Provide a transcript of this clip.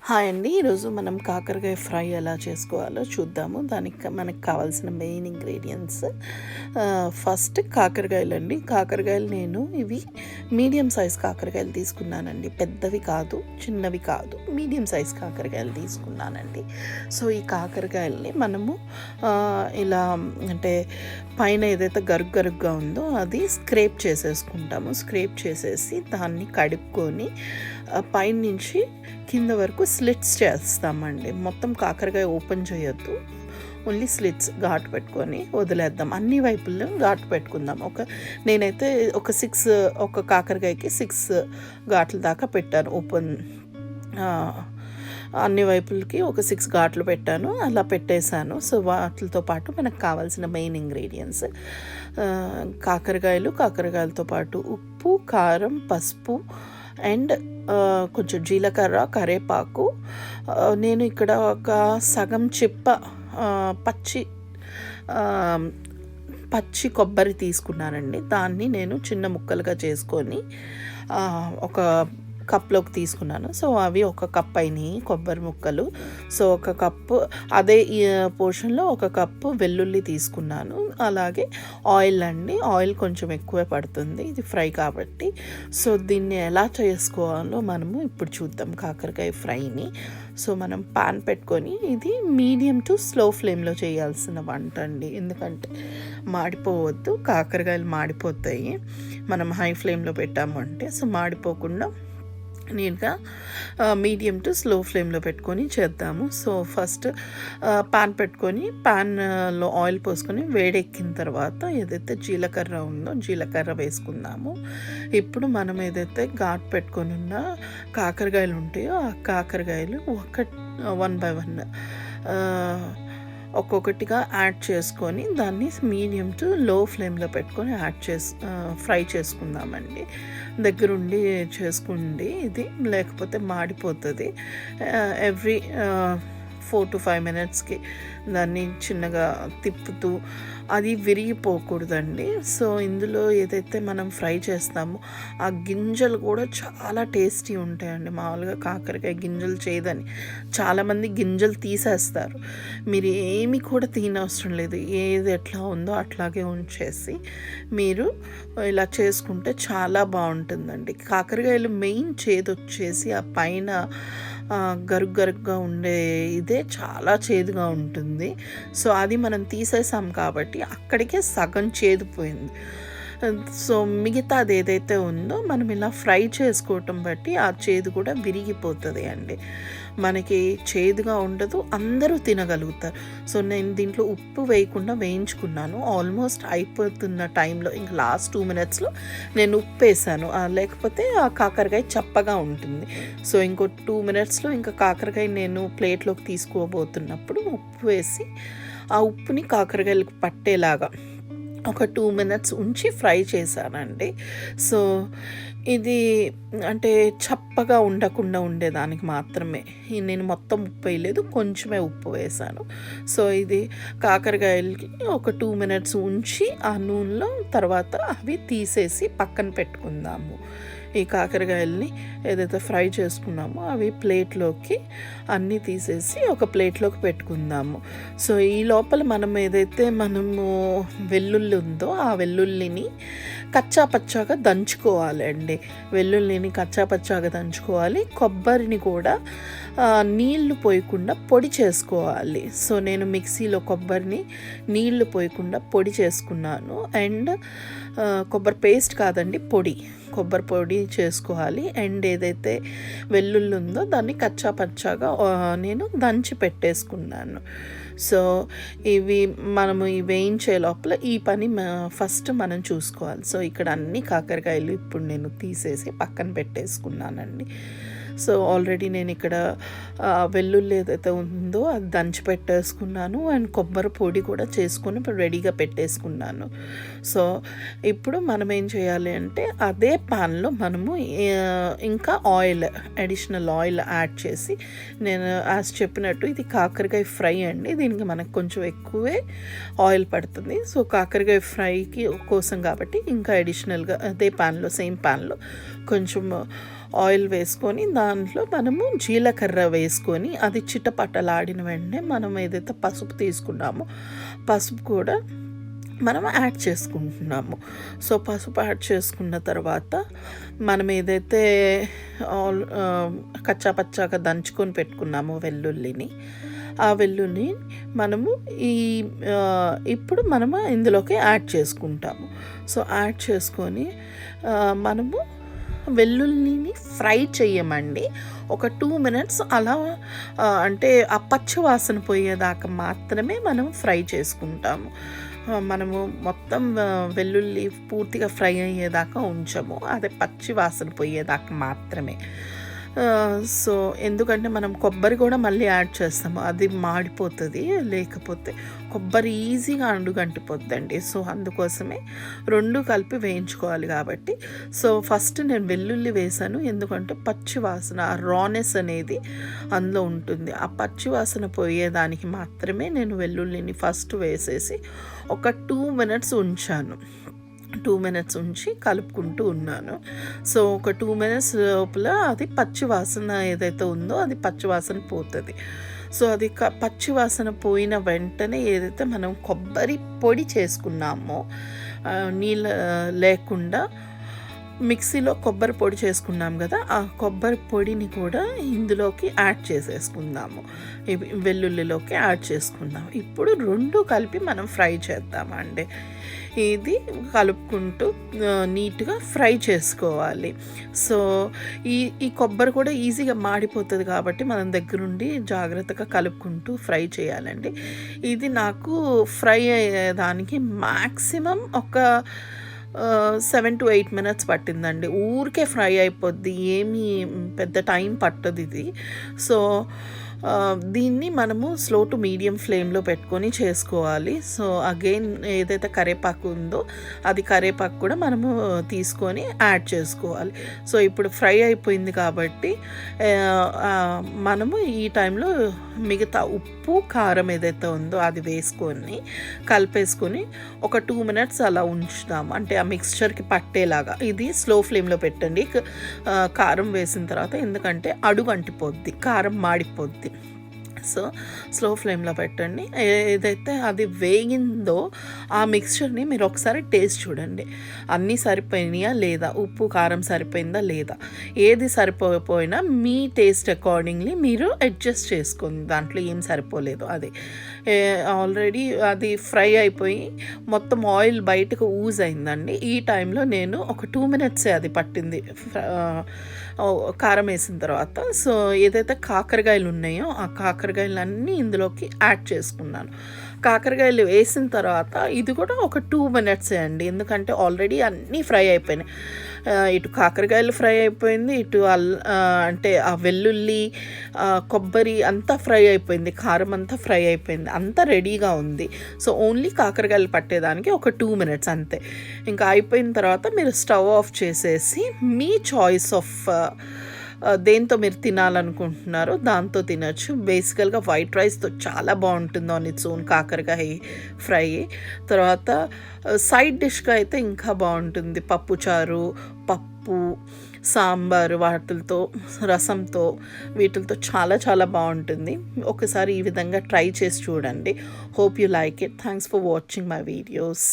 Hi అండి. ఈరోజు మనం కాకరకాయ ఫ్రై ఎలా చేసుకోవాలో చూద్దాము. దానికి మనకు కావాల్సిన మెయిన్ ఇంగ్రీడియంట్స్ ఫస్ట్ కాకరకాయలండి. కాకరకాయలు నేను ఇవి మీడియం సైజ్ కాకరకాయలు తీసుకున్నానండి. పెద్దవి కాదు, చిన్నవి కాదు, మీడియం సైజ్ కాకరకాయలు తీసుకున్నానండి. సో ఈ కాకరకాయల్ని మనము ఇలా అంటే పైన ఏదైతే గరుగ్గా ఉందో అది స్క్రేప్ చేసేసుకుంటాము. స్క్రేప్ చేసేసి దాన్ని కడుక్కొని పైనుంచి కింద వరకు స్లిట్స్ చేస్తామండి. మొత్తం కాకరకాయ ఓపెన్ చేయొద్దు, ఓన్లీ స్లిట్స్ ఘాటు పెట్టుకొని వదిలేద్దాం. అన్ని వైపుల్లో ఘాటు పెట్టుకుందాం. నేనైతే ఒక కాకరకాయకి 6 ఘాట్ల దాకా పెట్టాను. ఓపెన్ అన్ని వైపులకి ఒక 6 ఘాట్లు పెట్టాను. అలా పెట్టేశాను. సో వాటితో పాటు మనకు కావాల్సిన మెయిన్ ఇంగ్రీడియంట్స్ కాకరకాయలతో పాటు ఉప్పు, కారం, పసుపు అండ్ కొంచెం జీలకర్ర, కరివేపాకు. నేను ఇక్కడ ఒక సగం చిప్ప పచ్చి కొబ్బరి తీసుకున్నానండి. దాన్ని నేను చిన్న ముక్కలుగా చేసుకొని ఒక కప్లోకి తీసుకున్నాను. సో అవి ఒక కప్ అయినాయి కొబ్బరి ముక్కలు. సో ఒక కప్పు అదే పోర్షన్లో ఒక కప్పు వెల్లుల్లి తీసుకున్నాను. అలాగే ఆయిల్ అండి. ఆయిల్ కొంచెం ఎక్కువే పడుతుంది, ఇది ఫ్రై కాబట్టి. సో దీన్ని ఎలా చేసుకోవాలో మనము ఇప్పుడు చూద్దాం, కాకరకాయ ఫ్రైని. సో మనం పాన్ పెట్టుకొని, ఇది మీడియం టు స్లో ఫ్లేమ్లో చేయాల్సిన వంట అండి. ఎందుకంటే మాడిపోవద్దు, కాకరకాయలు మాడిపోతాయి మనం హై ఫ్లేమ్లో పెట్టాము అంటే. సో మాడిపోకుండా నీట్గా మీడియం టు స్లో ఫ్లేమ్లో పెట్టుకొని చేద్దాము. సో ఫస్ట్ పాన్ పెట్టుకొని పాన్లో ఆయిల్ పోసుకొని వేడెక్కిన తర్వాత ఏదైతే జీలకర్ర ఉందో జీలకర్ర వేసుకుందాము. ఇప్పుడు మనం ఏదైతే ఘాటు పెట్టుకొని ఉన్న కాకరకాయలు ఉంటాయో ఆ కాకరకాయలు 1 by 1 ఒక్కొక్కటిగా యాడ్ చేసుకొని దాన్ని మీడియం టు లో ఫ్లేమ్లో పెట్టుకొని ఫ్రై చేసుకుందామండి. దగ్గరుండి చేసుకుండి, ఇది లేకపోతే మాడిపోతుంది. ఎవ్రీ 4 to 5 minutesకి దాన్ని చిన్నగా తిప్పుతూ, అది విరిగిపోకూడదండి. సో ఇందులో ఏదైతే మనం ఫ్రై చేస్తామో ఆ గింజలు కూడా చాలా టేస్టీ ఉంటాయండి. మామూలుగా కాకరకాయ గింజలు చేయదని చాలామంది గింజలు తీసేస్తారు. మీరు ఏమి కూడా తినవసరం లేదు, ఏది ఎట్లా ఉందో అట్లాగే ఉంచేసి మీరు ఇలా చేసుకుంటే చాలా బాగుంటుందండి. కాకరకాయలు మెయిన్ చేదు వచ్చేసి ఆ పైన గరుగ్గా ఉండే ఇదే చాలా చేదుగా ఉంటుంది. సో అది మనం తీసేసాం కాబట్టి అక్కడికే సగం చేదుపోయింది. సో మిగతాది ఏదైతే ఉందో మనం ఇలా ఫ్రై చేసుకోవటం బట్టి ఆ చేదు కూడా విరిగిపోతుంది అండి. మనకి చేదుగా ఉండదు, అందరూ తినగలుగుతారు. సో నేను దీంట్లో ఉప్పు వేయకుండా వేయించుకున్నాను. ఆల్మోస్ట్ అయిపోతున్న టైంలో ఇంకా లాస్ట్ 2 minutesలో నేను ఉప్పు వేసాను, లేకపోతే ఆ కాకరకాయ చప్పగా ఉంటుంది. సో ఇంకో 2 minutesలో ఇంకా కాకరకాయ నేను ప్లేట్లోకి తీసుకోబోతున్నప్పుడు ఉప్పు వేసి ఆ ఉప్పుని కాకరకాయలకు పట్టేలాగా ఒక 2 minutes ఉంచి ఫ్రై చేశానండి. సో ఇది అంటే చప్పగా ఉండకుండా ఉండేదానికి మాత్రమే నేను మొత్తం ఉప్పు వేయలేదు, కొంచెమే ఉప్పు వేసాను. సో ఇది కాకరకాయలకి ఒక 2 minutes ఉంచి ఆ నూనెలో తర్వాత అవి తీసేసి పక్కన పెట్టుకుందాము. ఈ కాకరకాయలని ఏదైతే ఫ్రై చేసుకున్నామో అవి ప్లేట్లోకి అన్నీ తీసేసి ఒక ప్లేట్లోకి పెట్టుకుందాము. సో ఈ లోపల మనము వెల్లుల్లి ఉందో ఆ వెల్లుల్లిని కచ్చాపచ్చాగా దంచుకోవాలి అండి. వెల్లుల్లిని కచ్చాపచ్చాగా దంచుకోవాలి. కొబ్బరిని కూడా నీళ్లు పోయకుండా పొడి చేసుకోవాలి. సో నేను మిక్సీలో కొబ్బరిని నీళ్లు పోయకుండా పొడి చేసుకున్నాను. అండ్ కొబ్బరి పేస్ట్ కాదండి, కొబ్బరి పొడి చేసుకోవాలి. అండ్ ఏదైతే వెల్లుల్లి ఉందో దాన్ని కచ్చాపచ్చాగా నేను దంచి పెట్టేసుకున్నాను. సో మనము వేయించే లోపల ఈ పని ఫస్ట్ మనం చూసుకోవాలి. సో ఇక్కడ అన్ని కాకరకాయలు ఇప్పుడు నేను తీసేసి పక్కన పెట్టేసుకున్నానండి. సో ఆల్రెడీ నేను ఇక్కడ వెల్లుల్లి ఏదైతే ఉందో అది దంచి పెట్టేసుకున్నాను. అండ్ కొబ్బరి పొడి కూడా చేసుకొని రెడీగా పెట్టేసుకున్నాను. సో ఇప్పుడు మనం ఏం చేయాలి అంటే అదే పాన్లో మనము ఇంకా అడిషనల్ ఆయిల్ యాడ్ చేసి, నేను చెప్పినట్టు ఇది కాకరకాయ ఫ్రై అండి, దీనికి మనకు కొంచెం ఎక్కువే ఆయిల్ పడుతుంది. సో కాకరకాయ ఫ్రైకి కోసం కాబట్టి ఇంకా అడిషనల్గా అదే సేమ్ ప్యాన్లో కొంచెం ఆయిల్ వేసుకొని దాంట్లో మనము జీలకర్ర వేసుకొని అది చిటపటలాడిన వెంటనే మనం ఏదైతే పసుపు తీసుకున్నామో పసుపు కూడా మనం యాడ్ చేసుకుంటున్నాము. సో పసుపు యాడ్ చేసుకున్న తర్వాత మనం ఏదైతే కచ్చా పచ్చాగా దంచుకొని పెట్టుకున్నామో వెల్లుల్లిని, ఆ వెల్లుల్లి మనము ఇప్పుడు మనము ఇందులోకి యాడ్ చేసుకుంటాము. సో యాడ్ చేసుకొని మనము వెల్లుల్లిని ఫ్రై చేయమండి. ఒక 2 మినిట్స్ అలా అంటే ఆ పచ్చి వాసన పోయేదాకా మాత్రమే మనం ఫ్రై చేసుకుంటాము. మనము మొత్తం వెల్లుల్లి పూర్తిగా ఫ్రై అయ్యేదాకా ఉంచము, అదే పచ్చి వాసన పోయేదాకా మాత్రమే. సో ఎందుకంటే మనం కొబ్బరి కూడా మళ్ళీ యాడ్ చేస్తాము, అది మాడిపోతుంది, లేకపోతే కొబ్బరి ఈజీగా అడుగంటిపోద్దండి. సో అందుకోసమే 2 కలిపి వేయించుకోవాలి కాబట్టి. సో ఫస్ట్ నేను వెల్లుల్లి వేసాను, ఎందుకంటే పచ్చి వాసన ఆ రానెస్ అనేది అందులో ఉంటుంది. ఆ పచ్చి వాసన పోయేదానికి మాత్రమే నేను వెల్లుల్లిని ఫస్ట్ వేసేసి ఒక 2 మినిట్స్ ఉంచాను. 2 మినిట్స్ ఉంచి కలుపుకుంటూ ఉన్నాను. సో ఒక 2 మినిట్స్ లోపల అది పచ్చి వాసన ఏదైతే ఉందో అది పచ్చి వాసన పోతుంది. సో అది పచ్చి వాసన పోయిన వెంటనే ఏదైతే మనం కొబ్బరి పొడి చేసుకున్నామో నీళ్ళ లేకుండా మిక్సీలో కొబ్బరి పొడి చేసుకున్నాం కదా, ఆ కొబ్బరి పొడిని కూడా ఇందులోకి యాడ్ చేసేసుకుందాము, వెల్లుల్లిలోకి యాడ్ చేసుకుందాం. ఇప్పుడు 2 కలిపి మనం ఫ్రై చేద్దామండి. ఇది కలుపుకుంటూ నీట్గా ఫ్రై చేసుకోవాలి. సో ఈ కొబ్బరి కూడా ఈజీగా మాడిపోతుంది కాబట్టి మనం దగ్గరుండి జాగ్రత్తగా కలుపుకుంటూ ఫ్రై చేయాలండి. ఇది నాకు ఫ్రై అయ్యేదానికి మ్యాక్సిమం ఒక 7 to 8 మినిట్స్ పట్టిందండి. ఊరికే ఫ్రై అయిపోద్ది, ఏమీ పెద్ద టైం పట్టదు ఇది. సో దీన్ని మనము స్లో టు మీడియం ఫ్లేమ్లో పెట్టుకొని చేసుకోవాలి. సో అగైన్ ఏదైతే కరివేపాకు ఉందో అది కరివేపాకు కూడా మనము తీసుకొని యాడ్ చేసుకోవాలి. సో ఇప్పుడు ఫ్రై అయిపోయింది కాబట్టి మనము ఈ టైంలో మిగతా ఉప్పు కారం ఏదైతే ఉందో అది వేసుకొని కలిపేసుకొని ఒక 2 మినిట్స్ అలా ఉంచుతాము, అంటే ఆ మిక్స్చర్కి పట్టేలాగా. ఇది స్లో ఫ్లేమ్లో పెట్టండి కారం వేసిన తర్వాత, ఎందుకంటే అడుగు అంటిపోద్ది, కారం మాడిపోద్ది. సో స్లో ఫ్లేమ్లో పెట్టండి. ఏదైతే అది వేగిందో ఆ మిక్స్చర్ని మీరు ఒకసారి టేస్ట్ చూడండి, అన్నీ సరిపోయినాయా లేదా, ఉప్పు కారం సరిపోయిందా లేదా, ఏది సరిపోయినా మీ టేస్ట్ అకార్డింగ్లీ మీరు అడ్జస్ట్ చేసుకోండి. దాంట్లో ఏం సరిపోలేదు అది ఆల్రెడీ అది ఫ్రై అయిపోయి మొత్తం ఆయిల్ బయటకు ఊజ్ అయిందండి. ఈ టైంలో నేను ఒక 2 మినిట్సే అది పట్టింది కారం వేసిన తర్వాత. సో ఏదైతే కాకరకాయలు ఉన్నాయో ఆ కాకరకాయలన్నీ ఇందులోకి యాడ్ చేసుకున్నాను. కాకరకాయలు వేసిన తర్వాత ఇది కూడా ఒక 2 మినిట్సే అండి, ఎందుకంటే ఆల్రెడీ అన్నీ ఫ్రై అయిపోయినాయి. ఇటు కాకరకాయలు ఫ్రై అయిపోయింది, ఇటు అంటే ఆ వెల్లుల్లి కొబ్బరి అంతా ఫ్రై అయిపోయింది, కారం అంతా ఫ్రై అయిపోయింది, అంతా రెడీగా ఉంది. సో ఓన్లీ కాకరకాయలు పట్టేదానికి ఒక 2 మినిట్స్ అంతే. ఇంకా అయిపోయిన తర్వాత మీరు స్టవ్ ఆఫ్ చేసేసి మీ చాయిస్ ఆఫ్ దేంతో మీరు తినాలనుకుంటున్నారో దాంతో తినచ్చు. బేసికల్గా వైట్ రైస్తో చాలా బాగుంటుంది ఆన్ ఇట్స్ ఓన్ కాకరకాయ ఫ్రై. తర్వాత సైడ్ డిష్గా అయితే ఇంకా బాగుంటుంది, పప్పుచారు, పప్పు, సాంబారు, వాటితో రసంతో వీటితో చాలా చాలా బాగుంటుంది. ఒకసారి ఈ విధంగా ట్రై చేసి చూడండి. Hope you like it. Thanks for watching my videos.